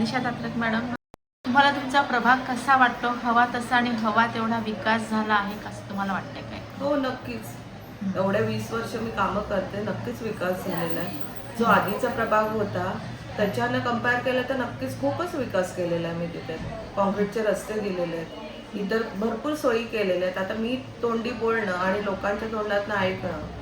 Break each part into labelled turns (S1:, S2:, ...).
S1: Manisha तात्रक madam, तुम्हाला तुमचा प्रभाग कसा वाटतो? हवा तसा आणि हवा तेवढा विकास झाला आहे का असं तुम्हाला वाटतंय काय?
S2: हो, नक्कीच. एवढे 20 वर्ष मी कामं करते, नक्कीच विकास झालेला आहे. जो आधीचा प्रभाग होता त्याच्यानं कंपेअर केलं तर नक्कीच खूपच विकास केलेला आहे मी तिथे. काँक्रीटचे रस्ते दिलेले आहेत, इतर भरपूर सोयी केलेल्या आहेत. आता मी तोंडी बोलणं आणि लोकांच्या तोंडातनं ऐकणं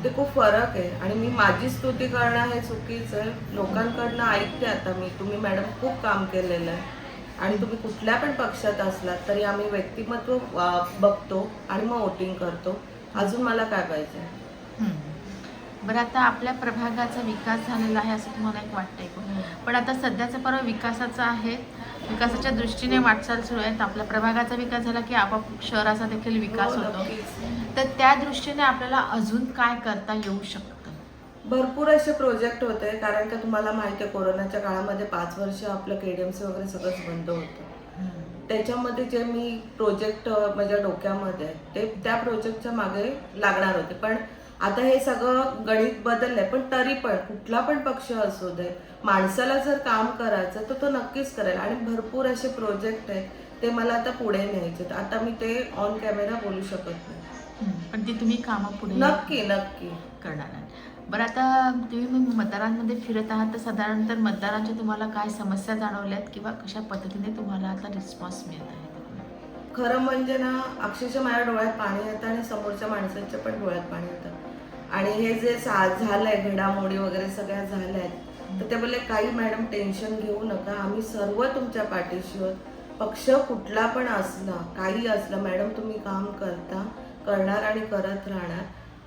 S2: ते खूप फरक आहे. आणि मी माझी स्तुती करणं हे चुकीचं आहे. लोकांकडनं ऐकते आता मी, तुम्ही मॅडम खूप काम केलेलं आहे आणि तुम्ही कुठल्या पण पक्षात असलात तरी आम्ही व्यक्तिमत्व बघतो आणि मग वोटिंग करतो. अजून मला काय पाहिजे?
S1: बरं, आता आपल्या प्रभागाचा विकास झालेला आहे असं तुम्हाला एक वाटतंय का? पण आता सध्याचं पर्व विकासाचं आहे, विकासाच्या दृष्टीने वाटचाल सुरू आहे. आपल्या प्रभागाचा विकास झाला की आपोआप शहराचा देखील विकास
S2: हो,
S1: होतो.
S2: नक्कीच.
S1: तर त्या दृष्टीने आपल्याला अजून काय करता येऊ शकतं?
S2: भरपूर असे प्रोजेक्ट होते, कारण का तुम्हाला माहिती आहे कोरोनाच्या काळामध्ये 5 वर्ष आपलं KDMC वगैरे सगळंच बंद होतं. त्याच्यामध्ये जे मी प्रोजेक्ट माझ्या डोक्यामध्ये आहे, ते त्या प्रोजेक्टच्या मागे लागणार होते. पण आता हे सगळं गणित बदललंय. पण तरी पण कुठला पण पक्ष असू दे, माणसाला जर काम करायचं तर तो नक्कीच करेल. आणि भरपूर असे प्रोजेक्ट आहेत, ते मला आता पुढे न्यायचे. आता मी ते ऑन कॅमेरा बोलू शकत नाही.
S1: पण ती तुम्ही कामं पुढे
S2: नक्की नक्की
S1: करणार आहात. बरं, आता तुम्ही मतदारांमध्ये फिरत आहात, तर साधारणतः मतदारांच्या तुम्हाला काय समस्या जाणवल्यात किंवा कशा पद्धतीने तुम्हाला आता रिस्पॉन्स मिळत आहे?
S2: खरं म्हणजे ना, अक्षरशः माझ्या डोळ्यात पाणी येतं आणि समोरच्या माणसांच्या पण डोळ्यात पाणी येतं. आणि हे जे झालंय, घडामोडी वगैरे सगळ्या झाल्या आहेत, तर ते बोलले काही मॅडम टेन्शन घेऊ नका, आम्ही सर्व तुमच्या पाठीशी आहोत. पक्ष कुठला पण असला, काही असलं मॅडम, तुम्ही काम करणार आणि करत राहणार.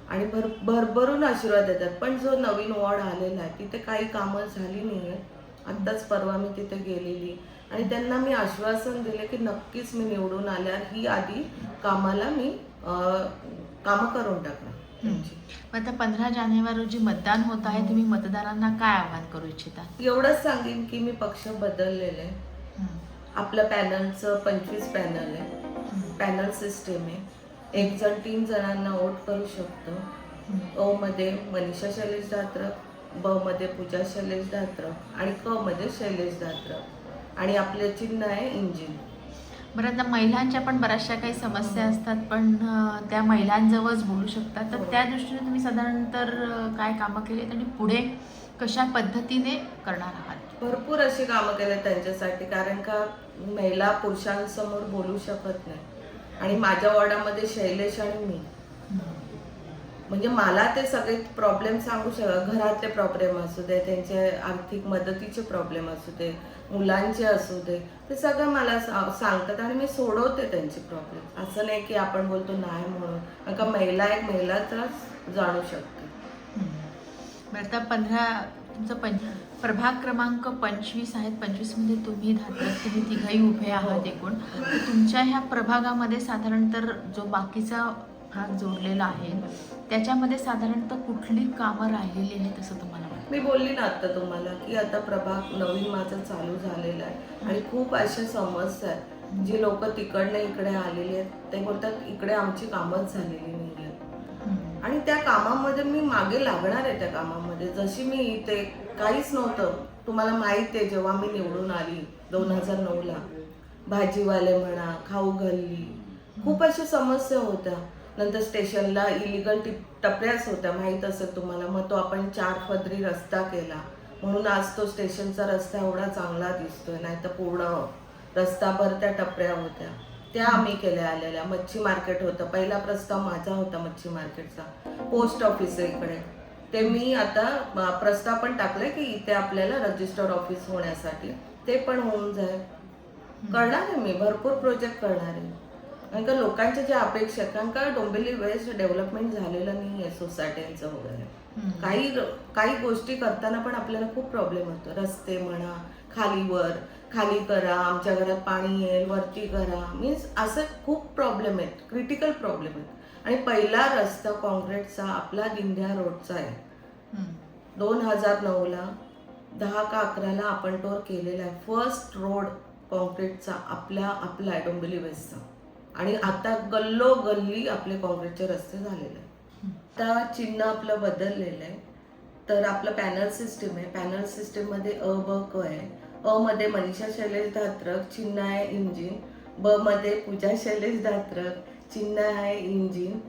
S2: आणि भरभरून आशीर्वाद देतात. पण जो नवीन वॉर्ड आलेला आहे तिथे काही कामं झाली नाही आहेत. आत्ताच परवा मी तिथे गेलेली आणि त्यांना मी आश्वासन दिले की नक्कीच मी निवडून आल्यावर ही आधी कामाला मी कामं करून टाकणार त्यांची.
S1: आता 15 जानेवारी रोजी मतदान होत आहे, तुम्ही मतदारांना काय आवाहन करू इच्छिता?
S2: एवढंच सांगेन की मी पक्ष बदललेले आहे. आपलं पॅनलचं 25 पॅनल आहे, पॅनल सिस्टीम आहे. एक जण 3 जणांना वोट करू शकतो. अ मध्ये मनीषा शैलेश धात्रक, ब मध्ये पूजा शैलेश धात्रक आणि क मध्ये शैलेश धात्रक. आणि आपले चिन्ह आहे इंजिन.
S1: बरं, आता महिलांच्या पण बऱ्याचशा काही समस्या असतात, पण त्या महिलांजवळच बोलू शकतात. तर त्या दृष्टीने तुम्ही साधारणतः काय कामं केलीत आणि पुढे कशा पद्धतीने करणार आहात?
S2: भरपूर अशी कामं केली त्यांच्यासाठी, कारण का महिला पुरुषांसमोर बोलू शकत नाही. आणि माझ्या वॉर्डामध्ये शैलेश आणि मी, म्हणजे मला ते सगळे प्रॉब्लेम सांगू शकतात. घरातले प्रॉब्लेम असू दे, त्यांचे आर्थिक मदतीचे प्रॉब्लेम असू दे, मुलांचे असू दे, ते सगळं मला सांगतात आणि मी सोडवते त्यांचे प्रॉब्लेम. असं नाही की आपण बोलतो नाही म्हणून, कारण का महिला एक महिलाच जाणू शकते.
S1: बरं, आता तुमचा प्रभाग क्रमांक 25 आहेत. 25 मध्ये तुम्ही तुम्ही तिघही उभे आहात एकूण. तर तुमच्या ह्या प्रभागामध्ये साधारणतः जो बाकीचा भाग जोडलेला आहे त्याच्यामध्ये साधारणतः कुठली कामं राहिलेली आहेत असं तुम्हाला वाटतं?
S2: मी बोलली ना आता तुम्हाला की आता प्रभाग नवीन माझा चालू झालेला आहे आणि खूप अशा समस्या आहेत. जी लोक तिकडनं इकडे आलेली आहेत, ते बोलतात इकडे आमची कामच झालेली नाही आहेत. आणि त्या कामामध्ये मी मागे लागणार आहे. त्या कामामध्ये जशी मी इथे काहीच नव्हतं, तुम्हाला माहिती आहे, जेव्हा मी निवडून आली 2009ला, भाजीवाले म्हणा, खाऊ गल्ली, खूप अशा समस्या होत्या. नंतर स्टेशनला इलिगल टपऱ्याच होत्या, माहीत असेल तुम्हाला. मग तो आपण 4 पदरी रस्ता केला, म्हणून आज तो स्टेशनचा रस्ता एवढा चांगला दिसतोय. नाही तर पूर्ण रस्ताभर त्या टपऱ्या होत्या, त्या आम्ही केल्या आलेल्या. मच्छी मार्केट होतं, पहिला प्रस्ताव माझा होता मच्छी मार्केटचा. पोस्ट ऑफिस आहे इकडे, ते मी आता प्रस्ताव पण टाकलाय की इथे आपल्याला रजिस्टर्ड ऑफिस होण्यासाठी, ते पण होऊन जाईल. करणार आहे मी, भरपूर प्रोजेक्ट करणार आहे. कारण का लोकांच्या ज्या अपेक्षा आहेत, कारण का डोंबिवली वेस्ट डेव्हलपमेंट झालेलं नाही आहे सोसायट्यांचं वगैरे. काही गोष्टी करताना पण आपल्याला खूप प्रॉब्लेम होतो. रस्ते म्हणा, खाली करा, आमच्या घरात पाणी येईल, वरती करा, मीन्स असं खूप प्रॉब्लेम आहेत, क्रिटिकल प्रॉब्लेम आहेत. आणि पहिला रस्ता काँक्रीटचा आपला दिंड्या रोडचा आहे. 2009ला 10 का 11ला आपण टोर केलेला आहे. फर्स्ट रोड काँक्रीटचा आपला आहे डोंबिवली वेस्टचा. आणि आता गल्लोगल्ली आपले काँक्रीटचे रस्ते झालेले आहेत. आता चिन्ह आपलं बदललेलं आहे. तर आपलं पॅनल सिस्टीम आहे. पॅनल सिस्टीममध्ये अ ब क आहे. अ मध्ये मनीषा शैलेश धात्रक, चिन्ह आहे इंजिन. ब मध्ये पूजा शैलेश धात्रक, चिन्ह आहे इंजिन.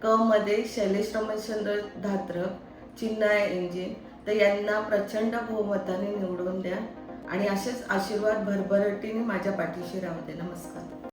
S2: क मध्ये शैलेश रमेशचंद्र धात्रक, चिन्ह आहे इंजिन. तर यांना प्रचंड बहुमताने निवडून द्या आणि असेच आशीर्वाद भरभराटीने माझ्या पाठीशी राहू दे. नमस्कार.